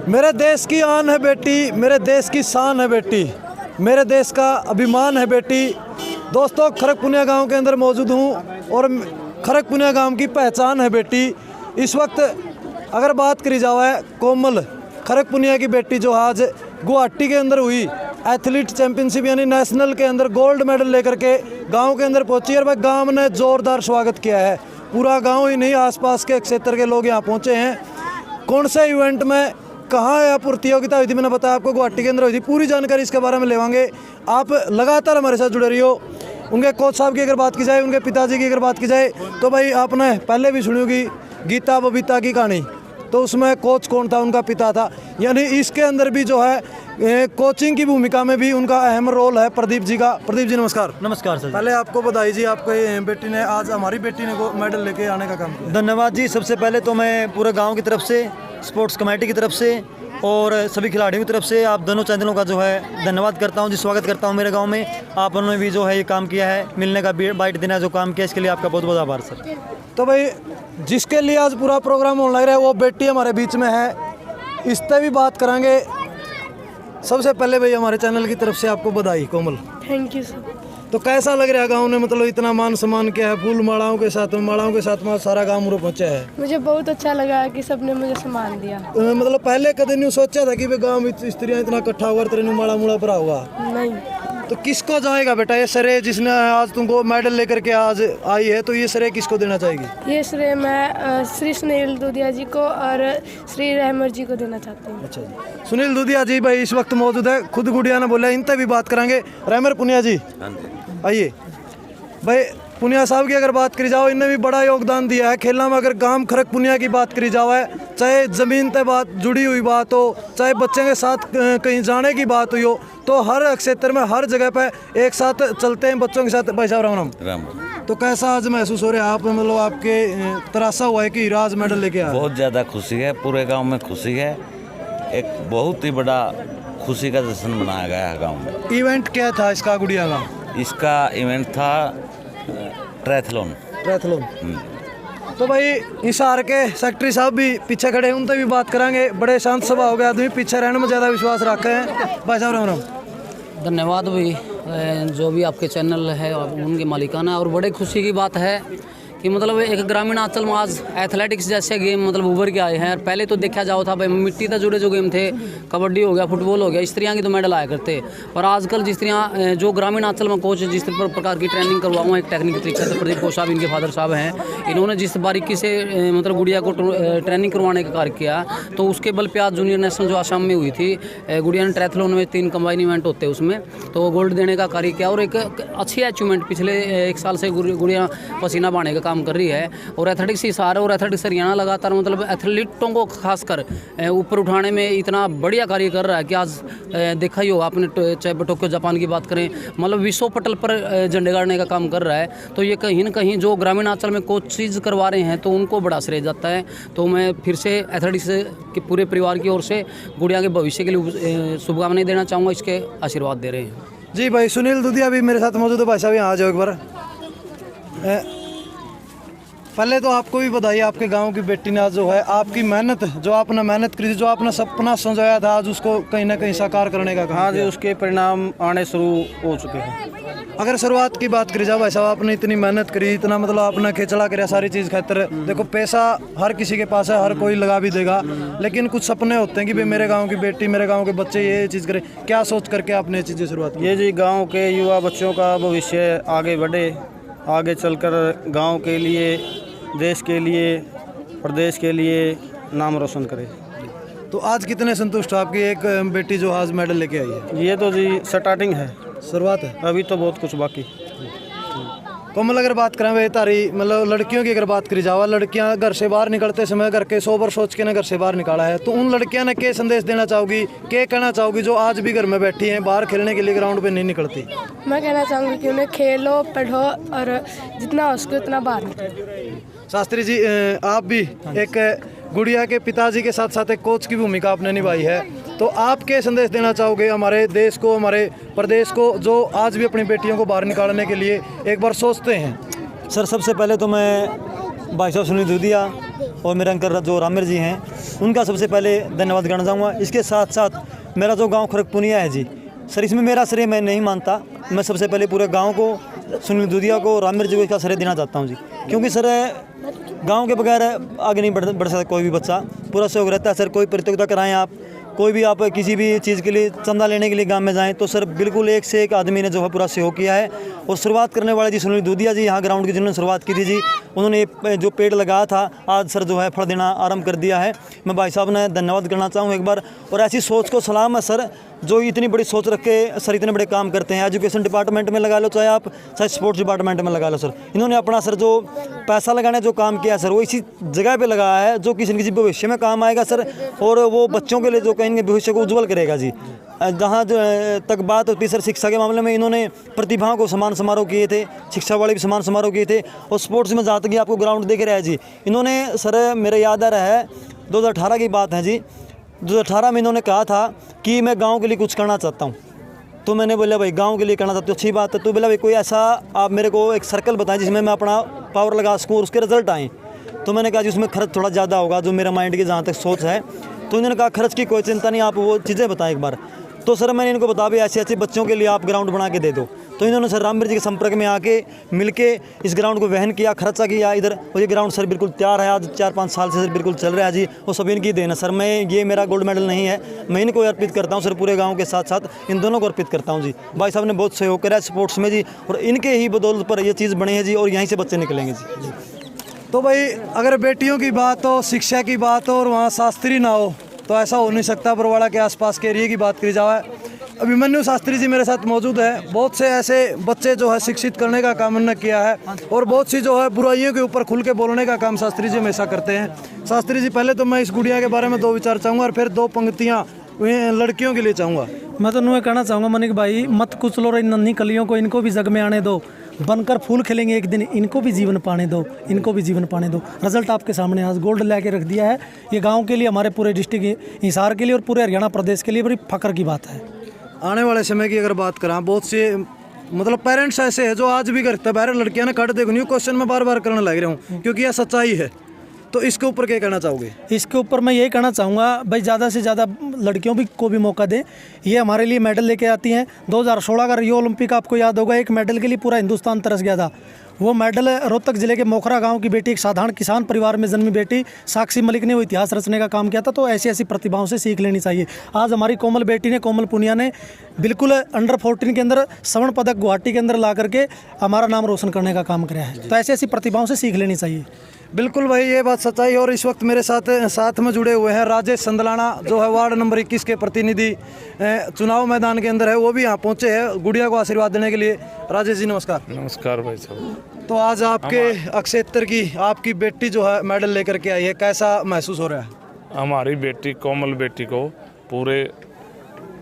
मेरे देश की आन है बेटी, मेरे देश की शान है बेटी, मेरे देश का अभिमान है बेटी। दोस्तों, खरकपुनिया गांव के अंदर मौजूद हूं और खरकपुनिया गांव की पहचान है बेटी। इस वक्त अगर बात करी जाए कोमल खरकपुनिया की बेटी जो आज गुवाहाटी के अंदर हुई एथलीट चैंपियनशिप यानी नेशनल के अंदर गोल्ड मेडल लेकर के गांव के अंदर पहुंची और वह गांव ने जोरदार स्वागत किया है। पूरा गांव ही नहीं, आसपास के क्षेत्र के लोग यहां पहुंचे हैं। कौन से इवेंट में कहाँ यह प्रतियोगिता हुई थी, मैंने बताया आपको गुवाहाटी के अंदर हुई थी। पूरी जानकारी इसके बारे में लेवांगे। आप लगातार हमारे साथ जुड़े रहियो। उनके कोच साहब की अगर बात की जाए, उनके पिताजी की अगर बात की जाए, तो भाई आपने पहले भी सुनी होगी गीता बबीता की कहानी, तो उसमें कोच कौन था, उनका पिता था। यानी इसके अंदर भी जो है कोचिंग की भूमिका में भी उनका अहम रोल है प्रदीप जी का। प्रदीप जी नमस्कार। नमस्कार सर। पहले आपको बधाई जी, आपके बेटी ने आज हमारी बेटी ने मेडल लेके आने का काम किया। धन्यवाद जी। सबसे पहले तो मैं पूरे गांव की तरफ से, स्पोर्ट्स कमेटी की तरफ से और सभी खिलाड़ियों की तरफ से आप दोनों चैनलों का जो है धन्यवाद करता हूं जी। स्वागत करता हूं मेरे गांव में। आप उन्होंने भी जो है ये काम किया है, मिलने का बाइट देना जो काम किया, इसके लिए आपका बहुत बहुत आभार सर। तो भाई जिसके लिए आज पूरा प्रोग्राम होने लग रहा है वो बेटी हमारे बीच में है, इस पर भी बात करेंगे। सबसे पहले भाई हमारे चैनल की तरफ से आपको बधाई कोमल। Thank you sir. तो कैसा लग रहा है गांव ने, मतलब इतना मान सम्मान किया है, फूल मालाओं के साथ में सारा गांव मुझे पहुंचा है। मुझे बहुत अच्छा लगा कि सबने मुझे सम्मान दिया। मतलब पहले कभी नहीं सोचा था कि गांव में स्त्रियां इतना इकट्ठा होकर तेरे माला मुड़ा भरा होगा। नहीं। तो किसको जाएगा बेटा ये श्रेय, जिसने आज तुमको मेडल लेकर के आज आई है, तो ये श्रेय किसको देना चाहेगी? ये श्रेय मैं श्री सुनील दूधिया जी को और श्री रहमर जी को देना चाहती हूँ। अच्छा जी, सुनील दूधिया जी भाई इस वक्त मौजूद है, खुद गुड़िया ने बोला, इनसे भी बात करेंगे। रहमर पुनिया जी आइए। भाई पुनिया साहब की अगर बात करी जाओ, इनने भी बड़ा योगदान दिया है खेलना में। अगर गांव खरकपुनिया की बात करी जाए, चाहे ज़मीन पे बात जुड़ी हुई बात हो, चाहे बच्चे के साथ कहीं जाने की बात हुई हो, तो हर क्षेत्र में हर जगह पे एक साथ चलते हैं बच्चों के साथ। भाई साहब राम राम। तो कैसा आज महसूस हो रहा है आप, मतलब आपके तरासा हुआ है कि राज मेडल लेके आए? बहुत ज़्यादा खुशी है, पूरे गांव में खुशी है। एक बहुत ही बड़ा खुशी का जश्न मनाया गया है गांव में। इवेंट क्या था इसका गुड़िया का? इसका इवेंट था ट्रायथलॉन। तो भाई हिसार के सेक्रेटरी साहब भी पीछे खड़े हैं, उनसे भी बात करेंगे। बड़े शांत स्वभाव हो गया आदमी, पीछे रहने में ज़्यादा विश्वास रखे हैं। भाई साहब राम राम। धन्यवाद भाई, जो भी आपके चैनल है उनके मालिकाना। और बड़े खुशी की बात है कि मतलब एक ग्रामीण अंचल में आज एथलेटिक्स जैसे गेम मतलब उभर के आए हैं। पहले तो देखा जाओ था भाई मिट्टी से जुड़े जो गेम थे, कबड्डी हो गया, फुटबॉल हो गया, स्त्रियां की तो मेडल आया करते। पर आजकल जिस तरह जो ग्रामीण अंचल में कोच जिस प्रकार की ट्रेनिंग करवाऊँ एक टेक्निकल तरीके से, प्रदीप कोच साहब इनके फादर साहब हैं, इन्होंने जिस बारीकी से मतलब गुड़िया को ट्रेनिंग करवाने का कार्य किया, तो उसके बल पे आज जूनियर नेशनल जो आसाम में हुई थी, गुड़िया ने ट्रायथलॉन में 3 कंबाइन इवेंट होते हैं उसमें, तो गोल्ड देने का कार्य किया। और एक अच्छी अचीवमेंट पिछले 1 साल से गुड़िया पसीना बहाने का काम कर रही है। और एथलेटिक्स हिसार और एथलेटिक्स हरियाणा लगातार मतलब एथलीटों को खासकर ऊपर उठाने में इतना बढ़िया कार्य कर रहा है कि आज देखा ही होगा आपने, चाहे टोक्यो जापान की बात करें, मतलब विश्व पटल पर झंडे गाड़ने का काम कर रहा है। तो ये कहीं न कहीं जो ग्रामीण अंचल में कोचिज करवा रहे हैं तो उनको बड़ा श्रेय जाता है। तो मैं फिर से एथलेटिक्स के पूरे परिवार की ओर से गुड़िया के भविष्य के लिए शुभकामनाएं देना चाहूँगा, इसके आशीर्वाद दे रहे हैं जी। भाई सुनील दूधिया भी मेरे साथ मौजूद है। भाई साहब यहाँ आ जाओ एक बार। पहले तो आपको भी बधाई, आपके गांव की बेटी ने आज जो है आपकी मेहनत, जो आपने मेहनत करी थी, जो आपने सपना संजोया था, आज उसको कहीं ना कहीं साकार करने का काम। हाँ जी, उसके परिणाम आने शुरू हो चुके हैं। अगर शुरुआत की बात करी जाए भाई साहब, आपने इतनी मेहनत करी, इतना मतलब आपने खेचड़ा करा सारी चीज़ खातिर। देखो पैसा हर किसी के पास है, हर कोई लगा भी देगा, लेकिन कुछ सपने होते हैं कि भाई मेरे गाँव की बेटी, मेरे गाँव के बच्चे ये चीज़ करें। क्या सोच करके आपने ये चीज़ें शुरुआत की? ये जी गाँव के युवा बच्चों का भविष्य आगे बढ़े, आगे चलकर गाँव के लिए, देश के लिए, प्रदेश के लिए नाम रोशन करे। तो आज कितने संतुष्ट हो आपकी एक बेटी जो आज मेडल लेके आई है? ये तो जी स्टार्टिंग है, शुरुआत है, अभी तो बहुत कुछ बाकी। कोमल अगर बात करें भाई तारी, मतलब लड़कियों की अगर बात करी जावा, लड़कियां घर से बाहर निकलते समय घर के सोबर सोच के ना घर से बाहर निकाला है, तो उन लड़कियां ने क्या संदेश देना चाहोगी, क्या कहना चाहोगी जो आज भी घर में बैठी हैं, बाहर खेलने के लिए ग्राउंड पे नहीं निकलती? मैं कहना चाहूँगी कि उन्हें खेलो, पढ़ो और जितना हो सके उतना बाहर निकलो। शास्त्री जी, आप भी एक गुड़िया के पिताजी के साथ साथ एक कोच की भूमिका आपने निभाई है, तो आप क्या संदेश देना चाहोगे हमारे देश को, हमारे प्रदेश को, जो आज भी अपनी बेटियों को बाहर निकालने के लिए एक बार सोचते हैं? सर सबसे पहले तो मैं भाई साहब सुनील दूधिया और मेरे अंकल जो रामेर जी हैं, उनका सबसे पहले धन्यवाद करना चाहूँगा। इसके साथ साथ मेरा जो गांव खड़गपुनिया है जी सर, इसमें मेरा श्रेय मैं नहीं मानता। मैं सबसे पहले पूरे गांव को, सुनील दूधिया को, रामवीर जी को इसका श्रेय देना चाहता हूं जी, क्योंकि सर गांव के बगैर आगे नहीं बढ़ सकता कोई भी बच्चा। पूरा सहयोग रहता है सर। कोई प्रतियोगिता कराएं आप, कोई भी आप किसी भी चीज़ के लिए चंदा लेने के लिए गांव में जाएं तो सर बिल्कुल एक से एक आदमी ने जो है पूरा सहयोग किया है। और शुरुआत करने वाले जी सुनील दूधिया जी, यहाँ ग्राउंड की जिन्होंने शुरुआत की थी जी, उन्होंने जो पेड़ लगाया था आज सर जो है फल देना आरंभ कर दिया है। मैं भाई साहब ने धन्यवाद करना चाहूँ एक बार। और ऐसी सोच को सलाम है सर, जो इतनी बड़ी सोच रख के सर इतने बड़े काम करते हैं। एजुकेशन डिपार्टमेंट में लगा लो चाहे आप, चाहे स्पोर्ट्स डिपार्टमेंट में लगा लो सर, इन्होंने अपना सर जो पैसा लगाने जो काम किया सर, वो इसी जगह पे लगाया है जो किसी न किसी भविष्य में काम आएगा सर। और वो बच्चों के लिए जो कहेंगे भविष्य को उज्जवल करेगा जी। जहाँ तक बात होती सर शिक्षा के मामले में, इन्होंने प्रतिभाओं को सम्मान समारोह किए थे, शिक्षा वाले भी सम्मान समारोह किए थे। और स्पोर्ट्स में जहाँ तक आपको ग्राउंड देख रहा है जी, इन्होंने सर मेरे याद आ रहा है 2018 की बात है जी, 2018 में इन्होंने कहा था कि मैं गांव के लिए कुछ करना चाहता हूं। तो मैंने बोला भाई गांव के लिए करना चाहते हो, अच्छी बात है। तो बोला भाई कोई ऐसा आप मेरे को एक सर्कल बताएं जिसमें मैं अपना पावर लगा सकूँ और उसके रिजल्ट आएँ। तो मैंने कहा जी उसमें खर्च थोड़ा ज़्यादा होगा, जो मेरा माइंड की जहाँ तक सोच है। तो इन्होंने कहा खर्च की कोई चिंता नहीं, आप वो चीज़ें बताएं एक बार। तो सर मैंने इनको बता भी ऐसे ऐसे बच्चों के लिए आप ग्राउंड बना के दे दो। तो इन्होंने सर रामवीर जी के संपर्क में आके मिलके इस ग्राउंड को वहन किया, खर्चा किया इधर। और ये ग्राउंड सर बिल्कुल तैयार है, आज 4-5 साल से सर बिल्कुल चल रहा है जी। वो सब इनकी देन है सर। मैं ये मेरा गोल्ड मेडल नहीं है, मैं इनको अर्पित करता हूँ सर, पूरे गाँव के साथ साथ इन दोनों को अर्पित करता हूँ जी। भाई साहब ने बहुत सहयोग करा है स्पोर्ट्स में जी, और इनके ही बदौलत पर ये चीज़ बनी है जी, और यहीं से बच्चे निकलेंगे जी। तो भाई अगर बेटियों की बात हो, शिक्षा की बात हो और वहाँ शास्त्री ना हो तो ऐसा हो नहीं सकता। बरवाड़ा के आसपास के एरिया की बात करी जाए, अभिमन्यु शास्त्री जी मेरे साथ मौजूद है। बहुत से ऐसे बच्चे जो है शिक्षित करने का काम उन्होंने किया है, और बहुत सी जो है बुराइयों के ऊपर खुल के बोलने का काम शास्त्री जी हमेशा करते हैं। शास्त्री जी पहले तो मैं इस गुड़िया के बारे में 2 विचार चाहूँगा और फिर 2 पंक्तियाँ लड़कियों के लिए चाहूँगा। मैं तो नुए कहना चाहूँगा मनिक भाई, मत कुचलो रे नन्ही कलियों को, इनको भी जग में आने दो, बनकर फूल खिलेंगे एक दिन, इनको भी जीवन पाने दो, इनको भी जीवन पाने दो। रिजल्ट आपके सामने आज गोल्ड लेके रख दिया है। ये गांव के लिए, हमारे पूरे डिस्ट्रिक्ट हिसार के लिए और पूरे हरियाणा प्रदेश के लिए बड़ी फख्र की बात है। आने वाले समय की अगर बात करें, बहुत से मतलब पेरेंट्स ऐसे हैं जो आज भी करते हैं, बाहर लड़कियां ने कट देखो न्यू क्वेश्चन में बार बार करने लग रहा हूँ, क्योंकि यह सच्चाई है। तो इसके ऊपर क्या कहना चाहोगे? इसके ऊपर मैं यही कहना चाहूँगा भाई, ज़्यादा से ज़्यादा लड़कियों को भी मौका दें। ये हमारे लिए मेडल लेके आती हैं। 2016 का रियो ओलंपिक आपको याद होगा, एक मेडल के लिए पूरा हिंदुस्तान तरस गया था। वो मेडल रोहतक जिले के मोखरा गांव की बेटी, एक साधारण किसान परिवार में जन्मी बेटी साक्षी मलिक ने वो इतिहास रचने का काम किया था। तो ऐसी ऐसी प्रतिभाओं से सीख लेनी चाहिए। आज हमारी कोमल बेटी ने, कोमल पुनिया ने बिल्कुल अंडर 14 के अंदर स्वर्ण पदक गुवाहाटी के अंदर ला करके हमारा नाम रोशन करने का काम किया है। तो ऐसी ऐसी प्रतिभाओं से सीख लेनी चाहिए। बिल्कुल भाई, ये बात सच्चाई। और इस वक्त मेरे साथ में जुड़े हुए हैं राजेश संदलाना, जो है वार्ड नंबर 21 के प्रतिनिधि चुनाव मैदान के अंदर है। वो भी यहाँ पहुँचे हैं गुड़िया को आशीर्वाद देने के लिए। राजेश जी नमस्कार। नमस्कार भाई साहब। तो आज आपके अक्षेत्र की आपकी बेटी जो है मेडल लेकर के आई है, कैसा महसूस हो रहा है? हमारी बेटी, कोमल बेटी को पूरे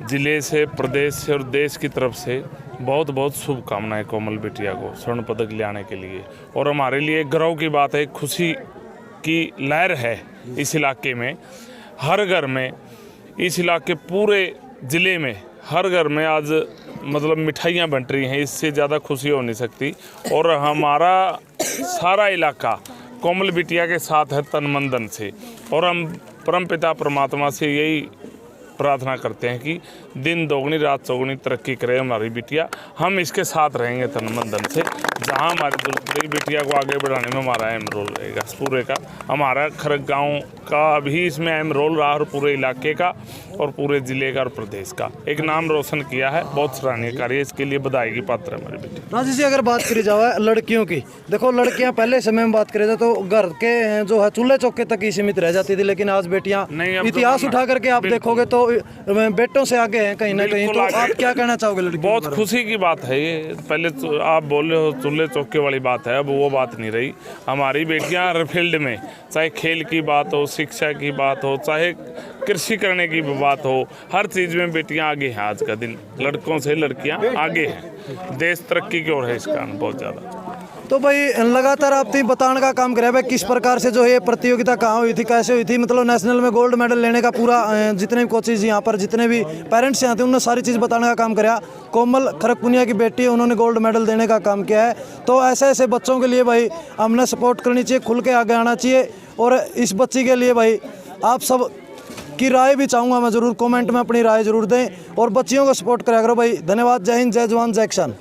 ज़िले से, प्रदेश से और देश की तरफ से बहुत बहुत शुभकामनाएं कोमल बेटिया को स्वर्ण पदक ले आने के लिए। और हमारे लिए गर्व की बात है, खुशी की लहर है इस इलाके में। हर घर में, इस इलाके पूरे ज़िले में हर घर में आज मतलब मिठाइयाँ बंट रही हैं। इससे ज़्यादा खुशी हो नहीं सकती। और हमारा सारा इलाका कोमल बिटिया के साथ है तन मन धन से। और हम परमपिता परमात्मा से यही प्रार्थना करते हैं कि दिन दोगुनी रात चौगुनी तरक्की करे हमारी बिटिया। हम इसके साथ रहेंगे तन मन धन से। जहाँ हमारी बिटिया को आगे बढ़ाने में हमारा अहम रोल रहेगा पूरे का। हमारा खरग गांव का भी इसमें अहम रोल रहा, और पूरे इलाके का और पूरे ज़िले का और प्रदेश का एक नाम रोशन किया है। बहुत सराहनीय कार्य, इसके लिए बधाई की पात्र है हमारी बेटी। राजेश जी, अगर बात करी जाए लड़कियों की, देखो लड़कियां पहले समय में बात करें तो घर के जो है चूल्हे चौके तक ही सीमित रह जाती थी, लेकिन आज बेटियां इतिहास उठा करके आप देखोगे तो बेटों से आगे हैं कहीं ना कहीं। तो आप क्या कहना चाहोगे लड़की? बहुत खुशी की बात है ये। पहले तो आप बोल रहे हो चूल्हे चौके वाली बात है, अब वो बात नहीं रही। हमारी बेटियां हर फील्ड में, चाहे खेल की बात हो, शिक्षा की बात हो, चाहे कृषि करने की बात हो, हर चीज़ में बेटियां आगे हैं। आज का दिन लड़कों से लड़कियां आगे हैं। देश तरक्की की ओर है इसका बहुत ज़्यादा। तो भाई लगातार आप बताने का काम करे भाई, किस प्रकार से जो है ये प्रतियोगिता कहाँ हुई थी, कैसे हुई थी, मतलब नेशनल में गोल्ड मेडल लेने का पूरा जितने भी कोचेज यहाँ पर, जितने भी पेरेंट्स यहाँ थे, उन्होंने सारी चीज़ बताने का काम कराया। कोमल खरगपुनिया की बेटी है, उन्होंने गोल्ड मेडल देने का काम किया है। तो ऐसे ऐसे बच्चों के लिए भाई हमने सपोर्ट करनी चाहिए, खुल के आगे आना चाहिए। और इस बच्ची के लिए भाई आप सब की राय भी चाहूँगा मैं ज़रूर, कमेंट में अपनी राय ज़रूर दें और बच्चियों को सपोर्ट करा करो भाई। धन्यवाद, जय हिंद, जय जवान, जय किसान।